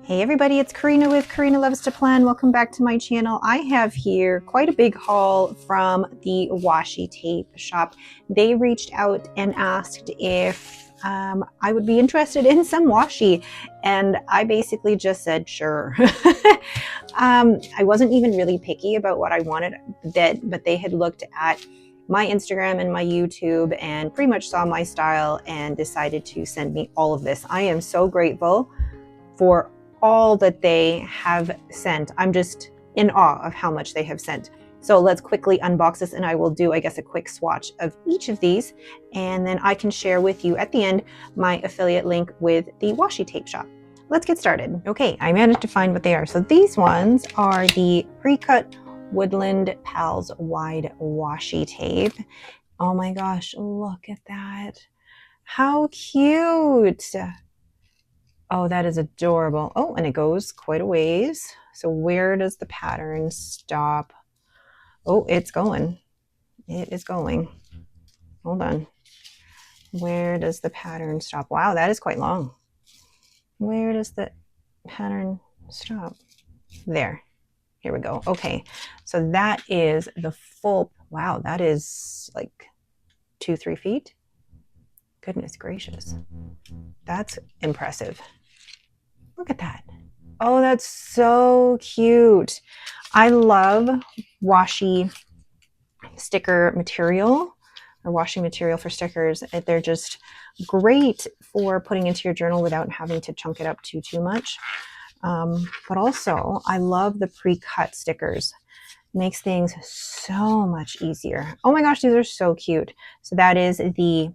Hey everybody, it's Karina with Karina Loves to Plan. Welcome back to my channel. I have here quite a big haul from the Washi tape shop. They reached out and asked if I would be interested in some washi, and I basically just said sure. I wasn't even really picky about what I wanted, but they had looked at my Instagram and my YouTube and pretty much saw my style and decided to send me all of this. I am so grateful for all that they have sent. I'm just in awe of how much they have sent. So let's quickly unbox this, and I will do, I guess, a quick swatch of each of these, and then I can share with you at the end my affiliate link with the washi tape shop. Let's get started. Okay, I managed to find what they are. So these ones are the pre-cut Woodland Pals wide washi tape. Oh my gosh, look at that. How cute. Oh, that is adorable. Oh, and it goes quite a ways. So where does the pattern stop? Oh, it's going. It is going. Hold on. Where does the pattern stop? Wow, that is quite long. Where does the pattern stop? There. Here we go. Okay. So that is the full, wow, that is like 2-3 feet. Goodness gracious. That's impressive. Look at that. Oh, that's so cute. I love washi sticker material or washi material for stickers. They're just great for putting into your journal without having to chunk it up too much. But also, I love the pre-cut stickers. Makes things so much easier. Oh my gosh, these are so cute. So that is the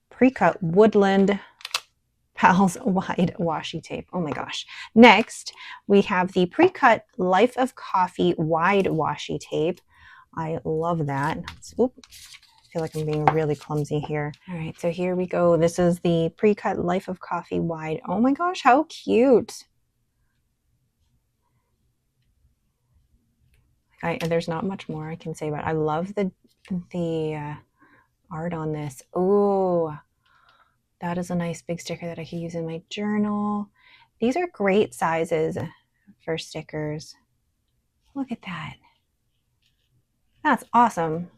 pre-cut Woodland Pals wide washi tape. Oh my gosh. Next, we have the pre-cut Life of Coffee wide washi tape. I love that. Oop, I feel like I'm being really clumsy here. All right, so here we go. This is the pre-cut Life of Coffee wide. Oh my gosh, how cute. There's not much more I can say about it. I love the art on this. Oh, that is a nice big sticker that I could use in my journal. These are great sizes for stickers. Look at that. That's awesome.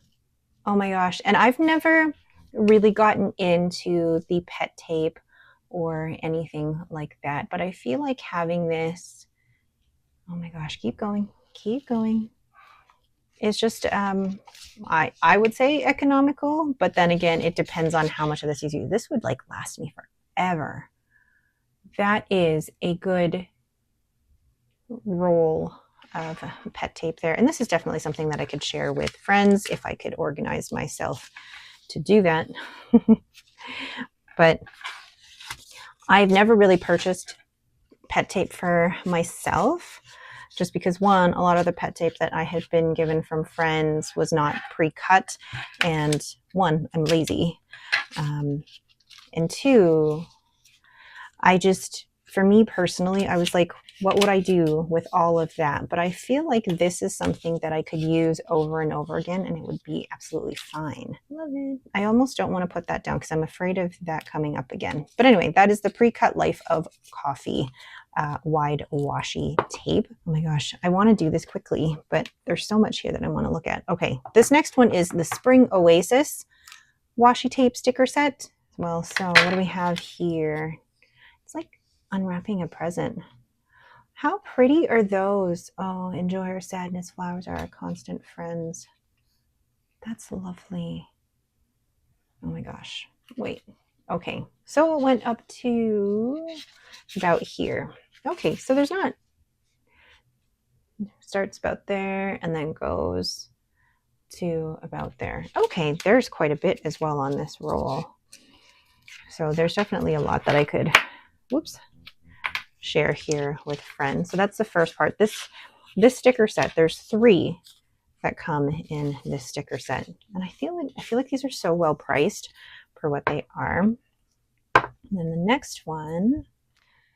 Oh my gosh. And I've never really gotten into the pet tape or anything like that, but I feel like having this, oh my gosh, keep going, keep going. It's just, I would say economical, but then again, it depends on how much of this you use. This would like last me forever. That is a good roll of pet tape there. And this is definitely something that I could share with friends if I could organize myself to do that. But I've never really purchased pet tape for myself, just because one, a lot of the pet tape that I had been given from friends was not pre-cut, and one, I'm lazy, and two, for me personally, I was like, what would I do with all of that? But I feel like this is something that I could use over and over again, and it would be absolutely fine. Love it. I almost don't want to put that down because I'm afraid of that coming up again. But anyway, that is the pre-cut Life of Coffee wide washi tape. Oh my gosh, I want to do this quickly, but there's so much here that I want to look at. Okay, this next one is the Spring Oasis washi tape sticker set. Well, so what do we have here? It's like unwrapping a present. How pretty are those? Oh, enjoy our sadness. Flowers are our constant friends. That's lovely. Oh my gosh. Wait. Okay. So it went up to about here. Okay. So there's not. Starts about there and then goes to about there. Okay. There's quite a bit as well on this roll. So there's definitely a lot that I could, whoops, share here with friends. So that's the first part. This sticker set, there's 3 that come in this sticker set, and I feel like these are so well priced for what they are. And then the next one,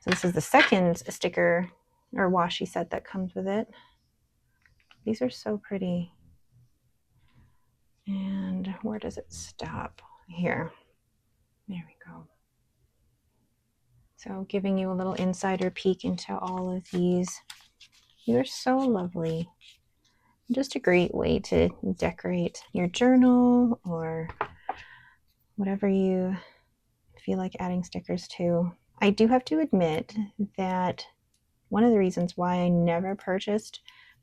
so this is the second sticker or washi set that comes with it. These are so pretty. And where does it stop? Here. There we go. So giving you a little insider peek into all of these. You're so lovely. Just a great way to decorate your journal or whatever you feel like adding stickers to. I do have to admit that one of the reasons why I never purchased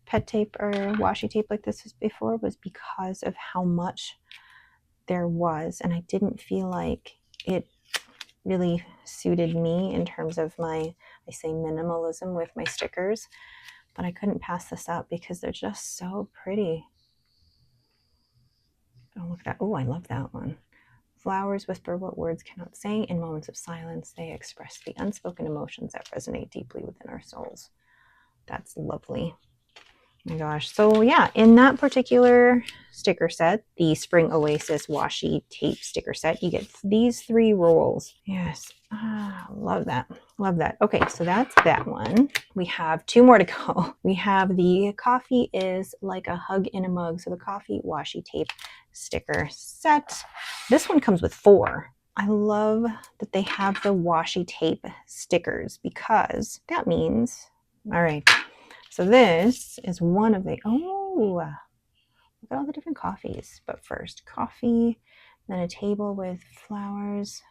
pet tape or washi tape like this before was because of how much there was, and I didn't feel like it really suited me in terms of my, I say, minimalism with my stickers. But I couldn't pass this up because they're just so pretty. Oh, look at that. Oh, I love that one. Flowers whisper what words cannot say. In moments of silence, they express the unspoken emotions that resonate deeply within our souls. That's lovely. Oh my gosh. So yeah, in that particular sticker set, the Spring Oasis washi tape sticker set, you get these 3 rolls. Yes. Love that. Love that. Okay, so that's that one. We have 2 more to go. We have the Coffee is Like a Hug in a Mug. So the coffee washi tape sticker set. This one comes with 4. I love that they have the washi tape stickers because that means, all right, so this is one of the, oh, look at all the different coffees. But first, coffee, then a table with flowers.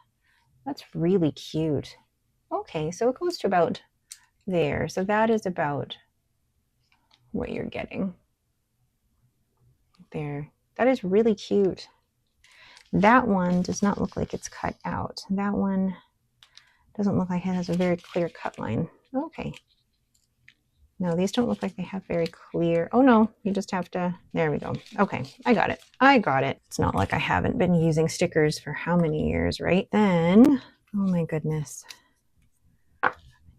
That's really cute. Okay, so it goes to about there. So that is about what you're getting there. That is really cute. That one does not look like it's cut out. That one doesn't look like it has a very clear cut line. Okay. No, these don't look like they have very clear. Oh no, you just have to, there we go. Okay, I got it. I got it. It's not like I haven't been using stickers for how many years, right? Then, oh my goodness.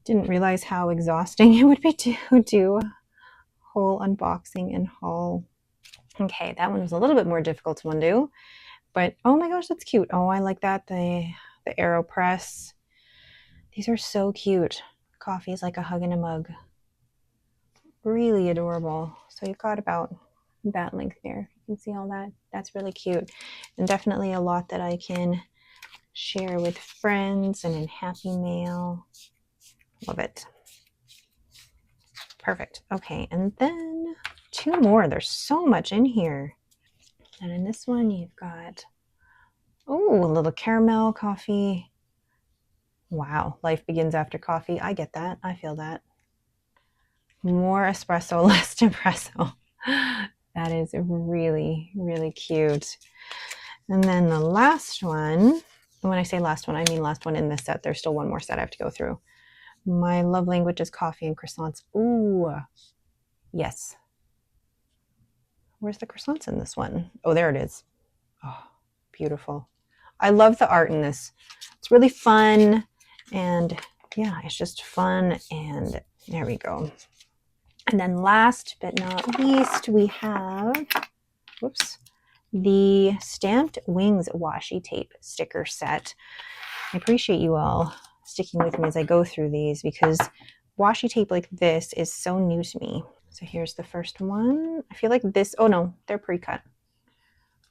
Didn't realize how exhausting it would be to do a whole unboxing and haul. Okay, that one was a little bit more difficult to undo, but oh my gosh, that's cute. Oh, I like that, the AeroPress. These are so cute. Coffee is like a hug in a mug. Really adorable. So you've got about that length there. You can see all that. That's really cute. And definitely a lot that I can share with friends and in Happy Mail. Love it. Perfect. Okay, and then 2 more. There's so much in here. And in this one, you've got, oh, a little caramel coffee. Wow, life begins after coffee. I get that. I feel that. More espresso, less espresso. That is really, really cute. And then the last one, and when I say last one, I mean last one in this set. There's still one more set I have to go through. My love language is coffee and croissants. Ooh, yes. Where's the croissants in this one? Oh, there it is. Oh, beautiful. I love the art in this. It's really fun. And yeah, it's just fun. And there we go. And then last but not least, we have, whoops, the Stamped Wings washi tape sticker set. I appreciate you all sticking with me as I go through these because washi tape like this is so new to me. So here's the first one. I feel like this, oh no, they're pre-cut.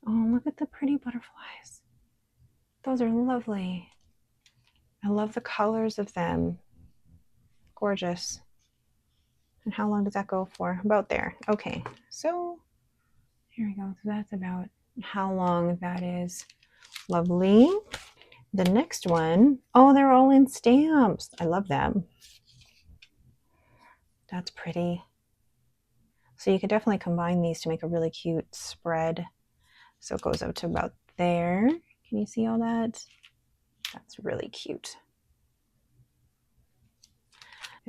Oh, look at the pretty butterflies. Those are lovely. I love the colors of them. Gorgeous. And how long does that go for? About there. Okay, so here we go. So that's about how long that is. Lovely. The next one, oh, they're all in stamps. I love them. That's pretty. So you could definitely combine these to make a really cute spread. So it goes up to about there. Can you see all that? That's really cute.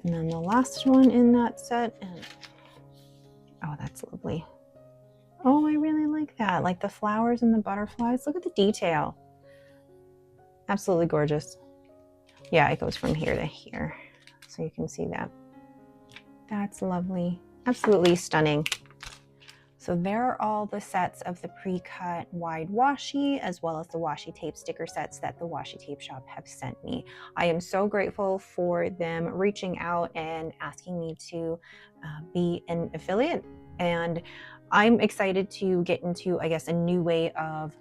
And then the last one in that set, and oh, that's lovely. Oh, I really like that. Like the flowers and the butterflies. Look at the detail. Absolutely gorgeous. Yeah, it goes from here to here. So you can see that. That's lovely. Absolutely stunning. So there are all the sets of the pre-cut wide washi as well as the washi tape sticker sets that the Washi Tape Shop have sent me. I am so grateful for them reaching out and asking me to be an affiliate, and I'm excited to get into, I guess, a new way of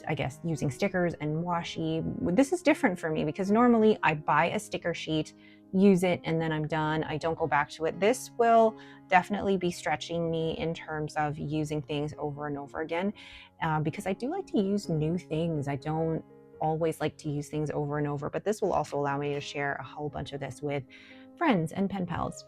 I guess, using stickers and washi. This is different for me because normally I buy a sticker sheet, use it, and then I'm done. I don't go back to it. This will definitely be stretching me in terms of using things over and over again, because I do like to use new things. I don't always like to use things over and over, but this will also allow me to share a whole bunch of this with friends and pen pals.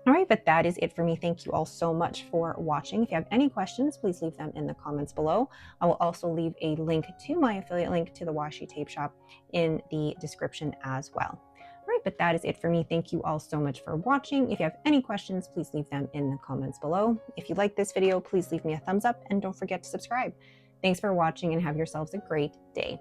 All right, but that is it for me. Thank you all so much for watching. If you have any questions, please leave them in the comments below. I will also leave a link to my affiliate link to the Washi tape shop in the description as well. All right, but that is it for me. Thank you all so much for watching. If you have any questions, please leave them in the comments below. If you like this video, please leave me a thumbs up and don't forget to subscribe. Thanks for watching and have yourselves a great day.